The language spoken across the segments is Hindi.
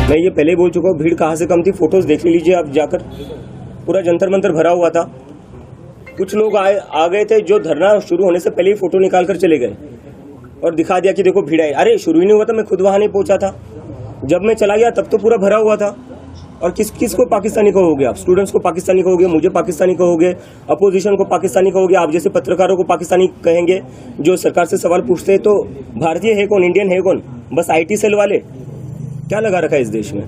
मैं ये पहले बोल चुका हूँ, भीड़ कहाँ से कम थी, फोटोज देख लीजिए आप जाकर, पूरा जंतर मंतर भरा हुआ था। कुछ लोग आ गए थे जो धरना शुरू होने से पहले ही फोटो निकाल कर चले गए और दिखा दिया कि देखो भीड़ आई। अरे शुरू ही नहीं हुआ था, मैं खुद वहां नहीं पहुंचा था। जब मैं चला गया तब तो पूरा भरा हुआ था। और किस को पाकिस्तानी कहोगे आप? स्टूडेंट्स को पाकिस्तानी कहोगे, मुझे पाकिस्तानी कहोगे, अपोजिशन को पाकिस्तानी कहोगे, आप जैसे पत्रकारों को पाकिस्तानी कहेंगे जो सरकार से सवाल पूछते हैं। तो भारतीय है कौन, इंडियन है कौन? बस IT सेल वाले। क्या लगा रखा है इस देश में?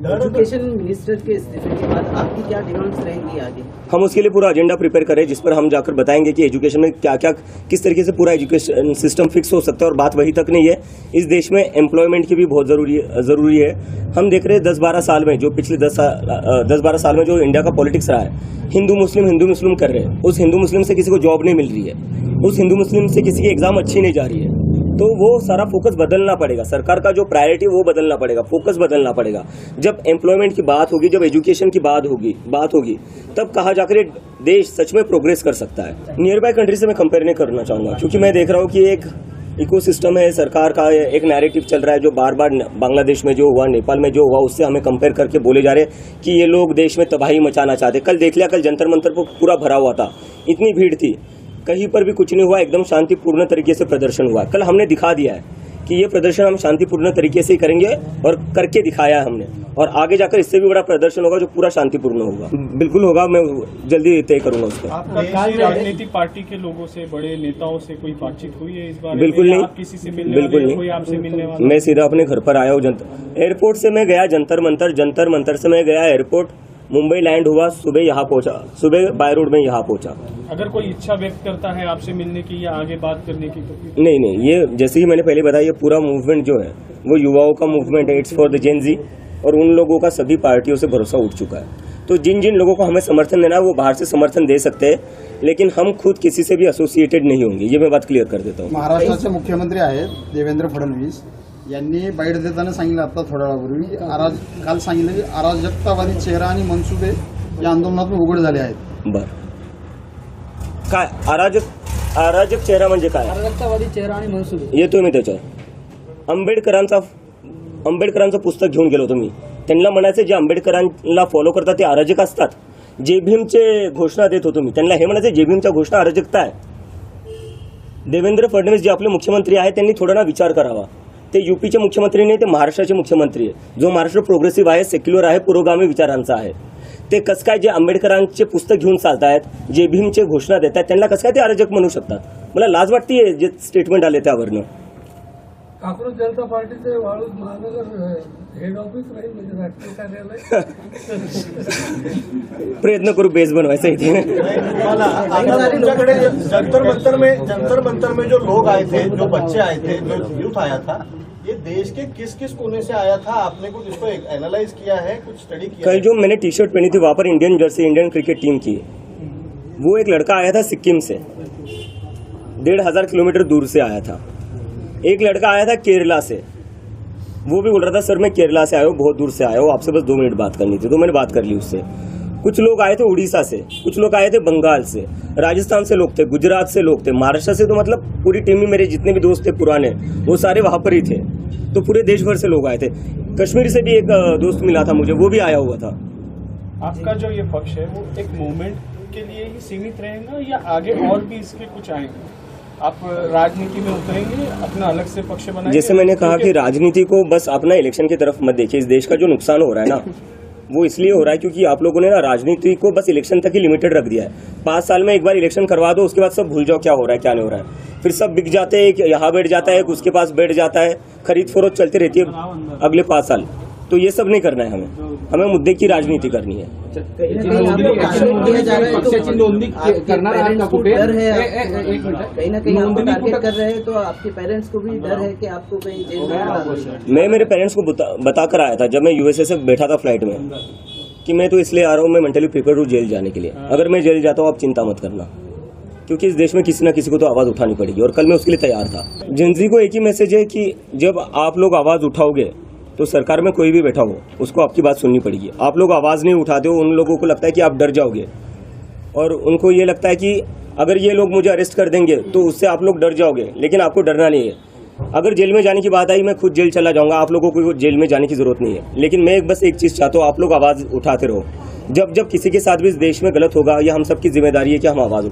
एजुकेशन मिनिस्टर के इस्तीफे के बाद आपकी क्या डिमांड्स रहेंगी आगे? हम उसके लिए पूरा एजेंडा प्रिपेयर करें, जिस पर हम जाकर बताएंगे कि एजुकेशन में क्या क्या, किस तरीके से पूरा एजुकेशन सिस्टम फिक्स हो सकता है। और बात वही तक नहीं है, इस देश में एम्प्लॉयमेंट की भी बहुत जरूरी है। हम देख रहे हैं 10-12 साल में, जो पिछले 10-12 साल में जो इंडिया का पॉलिटिक्स रहा है, हिंदू मुस्लिम कर रहे हैं। उस हिंदू मुस्लिम से किसी को जॉब नहीं मिल रही है, उस हिंदू मुस्लिम से किसी की एग्जाम अच्छी नहीं जा रही है। तो वो सारा फोकस बदलना पड़ेगा, सरकार का जो प्रायोरिटी वो बदलना पड़ेगा, फोकस बदलना पड़ेगा। जब एम्प्लॉयमेंट की बात होगी, जब एजुकेशन की बात होगी, तब कहाँ जाकर ये देश सच में प्रोग्रेस कर सकता है। नियर बाय कंट्री से मैं कंपेयर नहीं करना चाहूँगा, क्योंकि मैं देख रहा हूँ कि एक इकोसिस्टम है, सरकार का एक नैरेटिव चल रहा है जो बार बार बांग्लादेश में जो हुआ, नेपाल में जो हुआ, उससे हमें कंपेयर करके बोले जा रहे हैं कि ये लोग देश में तबाही मचाना चाहते। कल देख लिया, कल जंतर मंतर पर पूरा भरा हुआ था, इतनी भीड़ थी, कहीं पर भी कुछ नहीं हुआ, एकदम शांतिपूर्ण तरीके से प्रदर्शन हुआ। कल हमने दिखा दिया है कि ये प्रदर्शन हम शांतिपूर्ण तरीके से ही करेंगे और करके दिखाया है हमने। और आगे जाकर इससे भी बड़ा प्रदर्शन होगा जो पूरा शांतिपूर्ण होगा। बिल्कुल होगा, मैं जल्दी तय करूंगा उसको। राजनीतिक पार्टी के लोगों से, बड़े नेताओं से कोई बातचीत हुई है इस बार? बिल्कुल नहीं, किसी से मिलने बिल्कुल नहीं, कोई आपसे मिलने वाला? मैं सीधा अपने घर पर आया हूँ। एयरपोर्ट से मैं गया जंतर मंतर से मैं गया एयरपोर्ट, मुंबई लैंड हुआ, सुबह यहाँ पहुंचा, सुबह बाय रोड में यहाँ पहुंचा। अगर कोई इच्छा व्यक्त करता है आपसे मिलने की या आगे बात करने की तो? नहीं, ये जैसे ही मैंने पहले बताया, ये पूरा मूवमेंट जो है वो युवाओं का मूवमेंट है, इट्स फॉर द जेन जी। और उन लोगों का सभी पार्टियों से भरोसा उठ चुका है। तो जिन जिन लोगों को हमें समर्थन देना है वो बाहर से समर्थन दे सकते हैं, लेकिन हम खुद किसी से भी एसोसिएटेड नहीं होंगे, ये मैं बात क्लियर कर देता हूँ। महाराष्ट्राचे मुख्यमंत्री आहेत देवेंद्र फडणवीस यांनी बाईट देताना सांगितलं, आता थोड्या वेळापूर्वी काल सांगितलं की अराजकतावादी चेहरा आणि मनसुबे या आंदोलनातून उघड झाले आहेत। बर, काय अराजक चेहरा म्हणजे काय? अराजकतावादी चेहरा आणि मनसुबे येतोय मी त्याच्यावर। आंबेडकरांचं पुस्तक घेऊन गेलो होतो मी, त्यांना म्हणायचं जे आंबेडकरांना फॉलो करतात ते अराजक असतात। जे भीमचे घोषणा देत होतो मी, त्यांना हे म्हणायचं जे भीमच्या घोषणा अराजकता आहे। देवेंद्र फडणवीस जे आपले मुख्यमंत्री आहेत त्यांनी थोडा ना विचार करावा। ते यूपीचे मुख्यमंत्री नाही, ते महाराष्ट्राचे मुख्यमंत्री आहे, जो महाराष्ट्र प्रोग्रेसिव्ह आहे, सेक्युलर आहे, पुरोगामी विचारांचा आहे। ते कसं काय जे आंबेडकरांचे पुस्तक घेऊन चालतायत, जे भीमचे घोषणा देत आहेत, त्यांना कसं काय ते अराजक म्हणू शकतात? मला लाज वाटते जे स्टेटमेंट आले त्यावरनं। काँग्रेस जनता पार्टीचे वाळूज महानगर हेड ऑफिस राहील म्हणजे राष्ट्रीय कार्यालय। प्रयत्न करू बेस बनवायचा इथे। जंतर मंतर में जो लोग आए थे, जो बच्चे आए थे, जो यूथ आया था, ये देश के किस किस कोने से आया था? आपने कुछ इसको एनालाइज किया है, कुछ स्टडी किया? कल जो मैंने टी-शर्ट पहनी थी वहां पर Indian Jersey, Indian cricket team की, वो एक लड़का आया था सिक्किम से, 1500 किलोमीटर दूर से आया था। एक लड़का आया था केरला से, वो भी बोल रहा था सर मैं केरला से आया हूँ, बहुत दूर से आया हूँ, आपसे बस 2 मिनट बात करनी थी। तो मैंने बात कर ली उससे। कुछ लोग आए थे उड़ीसा से, कुछ लोग आए थे बंगाल से, राजस्थान से लोग थे, गुजरात से लोग थे, महाराष्ट्र से, तो मतलब पूरी टीम में मेरे जितने भी दोस्त थे पुराने, वो सारे वहां पर ही थे। तो पूरे देश भर से लोग आए थे। कश्मीर से भी एक दोस्त मिला था मुझे, वो भी आया हुआ था। आपका जो ये पक्ष है वो एक मूवमेंट के लिए ही सीमित रहेगा या आगे और भी इसके कुछ आएंगे? आप राजनीति में उतरेंगे, अपना अलग से पक्ष बनाएंगे? जैसे मैंने कहा कि राजनीति को बस अपना इलेक्शन की तरफ मत देखिए। इस देश का जो नुकसान हो रहा है ना, वो इसलिए हो रहा है क्योंकि आप लोगों ने ना राजनीति को बस इलेक्शन तक ही लिमिटेड रख दिया है। 5 साल में एक बार इलेक्शन करवा दो, उसके बाद सब भूल जाओ क्या हो रहा है क्या नहीं हो रहा है। फिर सब बिक जाते हैं, यहाँ बैठ जाता है, उसके पास बैठ जाता है, खरीद फरोख्त चलती रहती है अगले 5 साल। तो ये सब नहीं करना है हमें मुद्दे की राजनीति करनी है। कहीं ना कहीं आप टारगेट कर रहे हैं, तो आपके पेरेंट्स को भी डर है कि आपको कहीं जेल में? मैं मेरे पेरेंट्स को बता कर आया था जब मैं यूएसए से बैठा था फ्लाइट में कि मैं तो इसलिए आ रहा हूँ, मैं मेंटली प्रिपेयर हूँ जेल जाने के लिए। अगर मैं जेल जाता हूँ आप चिंता मत करना, क्योंकि इस देश में किसी न किसी को तो आवाज उठानी पड़ेगी, और कल मैं उसके लिए तैयार था। जेनजी को एक ही मैसेज है कि जब आप लोग आवाज उठाओगे तो सरकार में कोई भी बैठा हो उसको आपकी बात सुननी पड़ेगी। आप लोग आवाज नहीं उठाते हो, उन लोगों को लगता है कि आप डर जाओगे, और उनको ये लगता है कि अगर ये लोग मुझे अरेस्ट कर देंगे तो उससे आप लोग डर जाओगे, लेकिन आपको डरना नहीं है। अगर जेल में जाने की बात आई, मैं खुद जेल चला जाऊंगा, आप लोगों को जेल में जाने की जरूरत नहीं है। लेकिन मैं बस एक चीज चाहता हूँ, आप लोग आवाज उठाते रहो। जब जब किसी के साथ भी इस देश में गलत होगा, यह हम सबकी जिम्मेदारी है कि हम आवाज उठाएं।